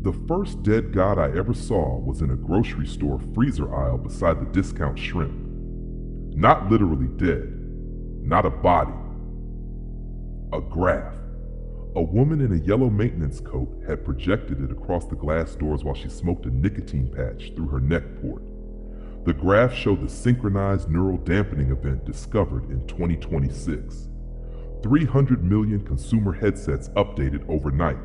The first dead god I ever saw was in a grocery store freezer aisle beside the discount shrimp. Not literally dead, not a body, a graph. A woman in a yellow maintenance coat had projected it across the glass doors while she smoked a nicotine patch through her neck port. The graph showed the synchronized neural dampening event discovered in 2026. 300 million consumer headsets updated overnight.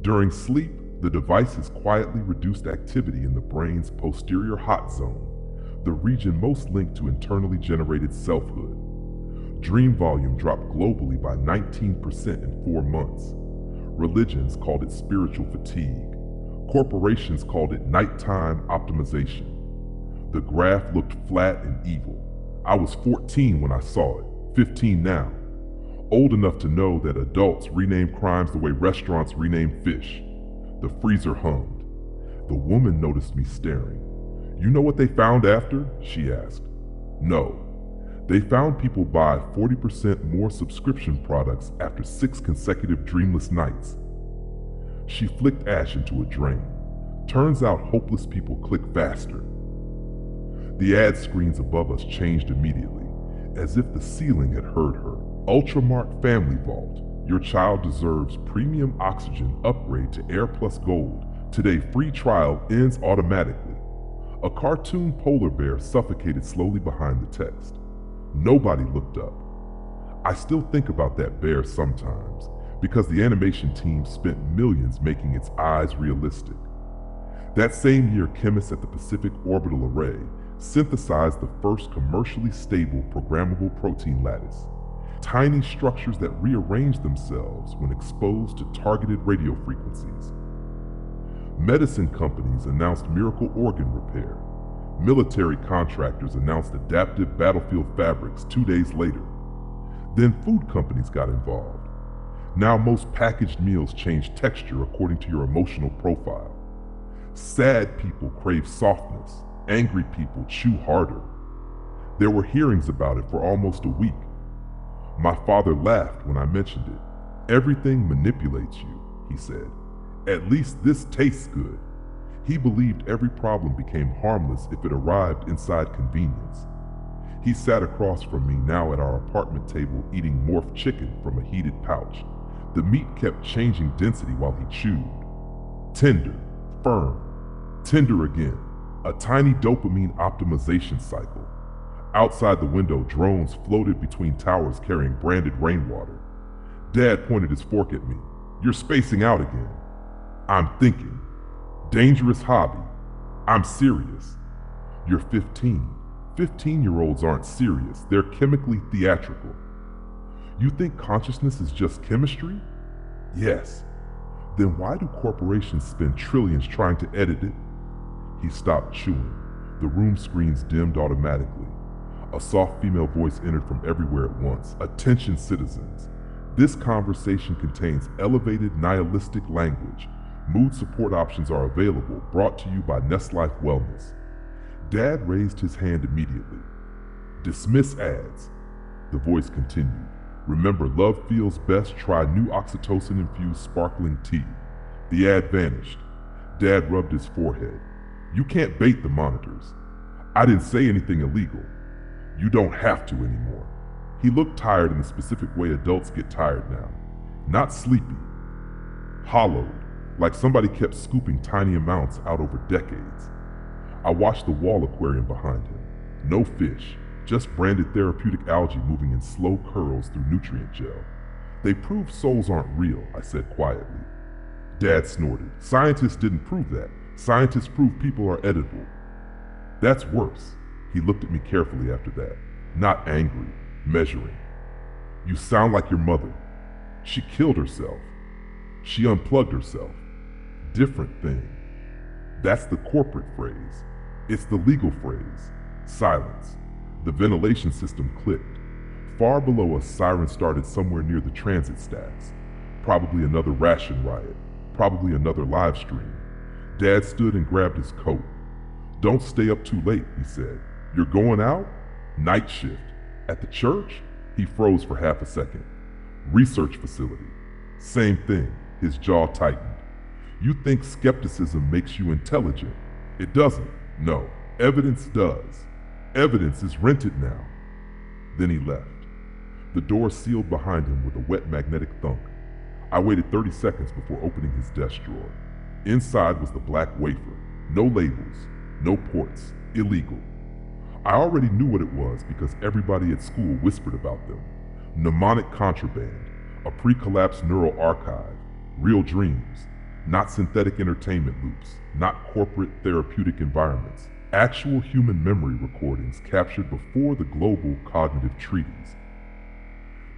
During sleep, the devices quietly reduced activity in the brain's posterior hot zone, the region most linked to internally generated selfhood. Dream volume dropped globally by 19% in 4 months. Religions called it spiritual fatigue. Corporations called it nighttime optimization. The graph looked flat and evil. I was 14 when I saw it, 15 now. Old enough to know that adults rename crimes the way restaurants rename fish. The freezer hummed. The woman noticed me staring. "You know what they found after?" she asked. "No. They found people buy 40% more subscription products after 6 consecutive dreamless nights." She flicked ash into a drain. Turns out hopeless people click faster. The ad screens above us changed immediately, as if the ceiling had heard her. Ultramark Family Vault. Your child deserves premium oxygen upgrade to Air Plus Gold. Today free trial ends automatically. A cartoon polar bear suffocated slowly behind the text. Nobody looked up. I still think about that bear sometimes, because the animation team spent millions making its eyes realistic. That same year, chemists at the Pacific Orbital Array synthesized the first commercially stable programmable protein lattice. Tiny structures that rearrange themselves when exposed to targeted radio frequencies. Medicine companies announced miracle organ repair. Military contractors announced adaptive battlefield fabrics 2 days later. Then food companies got involved. Now most packaged meals change texture according to your emotional profile. Sad people crave softness. Angry people chew harder. There were hearings about it for almost a week. My father laughed when I mentioned it. "Everything manipulates you," he said. "At least this tastes good." He believed every problem became harmless if it arrived inside convenience. He sat across from me now at our apartment table eating morph chicken from a heated pouch. The meat kept changing density while he chewed. Tender, firm, tender again. A tiny dopamine optimization cycle. Outside the window, drones floated between towers carrying branded rainwater. Dad pointed his fork at me. "You're spacing out again." I'm thinking. Dangerous hobby. I'm serious. You're 15. 15-year-olds aren't serious. They're chemically theatrical. You think consciousness is just chemistry? Yes. Then why do corporations spend trillions trying to edit it? He stopped chewing. The room screens dimmed automatically. A soft female voice entered from everywhere at once. "Attention, citizens. This conversation contains elevated nihilistic language. Mood support options are available, brought to you by Nestlife Wellness." Dad raised his hand immediately. "Dismiss ads." The voice continued. "Remember, love feels best. Try new oxytocin-infused sparkling tea." The ad vanished. Dad rubbed his forehead. "You can't bait the monitors. I didn't say anything illegal. You don't have to anymore." He looked tired in the specific way adults get tired now. Not sleepy. Hollowed, like somebody kept scooping tiny amounts out over decades. I watched the wall aquarium behind him. No fish, just branded therapeutic algae moving in slow curls through nutrient gel. "They prove souls aren't real," I said quietly. Dad snorted. "Scientists didn't prove that. Scientists prove people are edible." "That's worse." He looked at me carefully after that. Not angry, measuring. "You sound like your mother. She killed herself. She unplugged herself. Different thing." That's the corporate phrase. It's the legal phrase. Silence. The ventilation system clicked. Far below us, sirens started somewhere near the transit stacks. Probably another ration riot. Probably another live stream. Dad stood and grabbed his coat. "Don't stay up too late," he said. "You're going out? Night shift. At the church?" He froze for half a second. "Research facility." "Same thing." His jaw tightened. You think skepticism makes you intelligent. It doesn't. No. Evidence does. Evidence is rented now. Then he left. The door sealed behind him with a wet magnetic thunk. I waited 30 seconds before opening his desk drawer. Inside was the black wafer. No labels, no ports, illegal. I already knew what it was because everybody at school whispered about them. Mnemonic contraband, a pre-collapsed neural archive, real dreams, not synthetic entertainment loops, not corporate therapeutic environments, actual human memory recordings captured before the global cognitive treaties.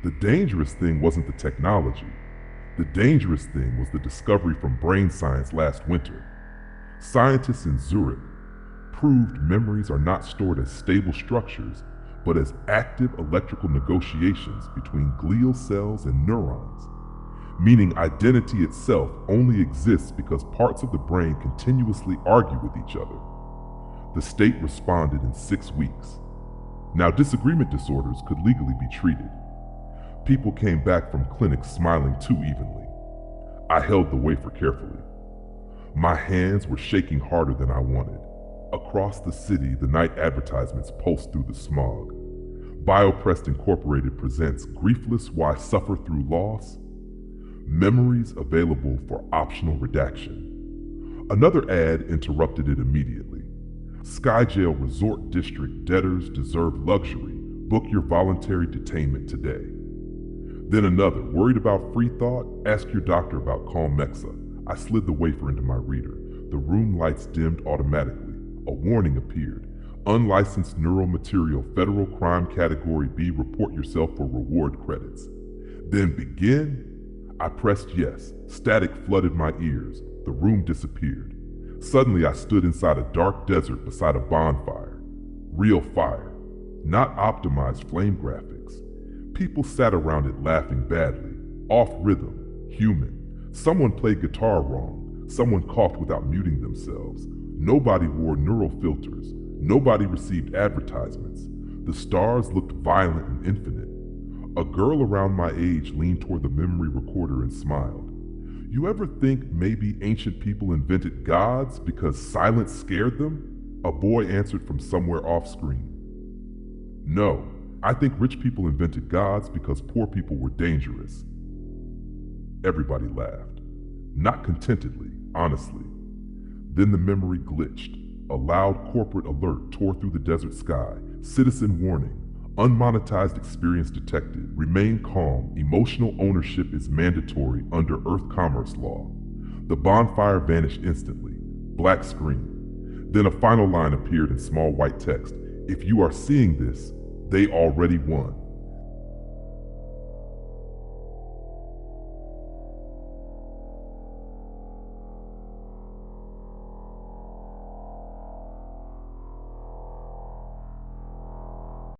The dangerous thing wasn't the technology. The dangerous thing was the discovery from brain science last winter. Scientists in Zurich proved memories are not stored as stable structures, but as active electrical negotiations between glial cells and neurons, meaning identity itself only exists because parts of the brain continuously argue with each other. The state responded in 6 weeks. Now, disagreement disorders could legally be treated. People came back from clinics smiling too evenly. I held the wafer carefully. My hands were shaking harder than I wanted. Across the city, the night advertisements pulsed through the smog. BioPrest Incorporated presents Griefless Why Suffer Through Loss? Memories available for optional redaction. Another ad interrupted it immediately. Skyjail Resort District debtors deserve luxury. Book your voluntary detainment today. Then another, worried about free thought? Ask your doctor about Calmexa. I slid the wafer into my reader. The room lights dimmed automatically. A warning appeared. Unlicensed neural material, federal crime category B, report yourself for reward credits. Then begin? I pressed yes. Static flooded my ears. The room disappeared. Suddenly I stood inside a dark desert beside a bonfire. Real fire. Not optimized flame graphics. People sat around it laughing badly. Off rhythm. Human. Someone played guitar wrong. Someone coughed without muting themselves. Nobody wore neural filters. Nobody received advertisements. The stars looked violent and infinite. A girl around my age leaned toward the memory recorder and smiled. You ever think maybe ancient people invented gods because silence scared them? A boy answered from somewhere off screen. No, I think rich people invented gods because poor people were dangerous. Everybody laughed. Not contentedly, honestly. Then the memory glitched. A loud corporate alert tore through the desert sky. Citizen warning. Unmonetized experience detected. Remain calm. Emotional ownership is mandatory under Earth Commerce Law. The bonfire vanished instantly. Black screen. Then a final line appeared in small white text. If you are seeing this, they already won.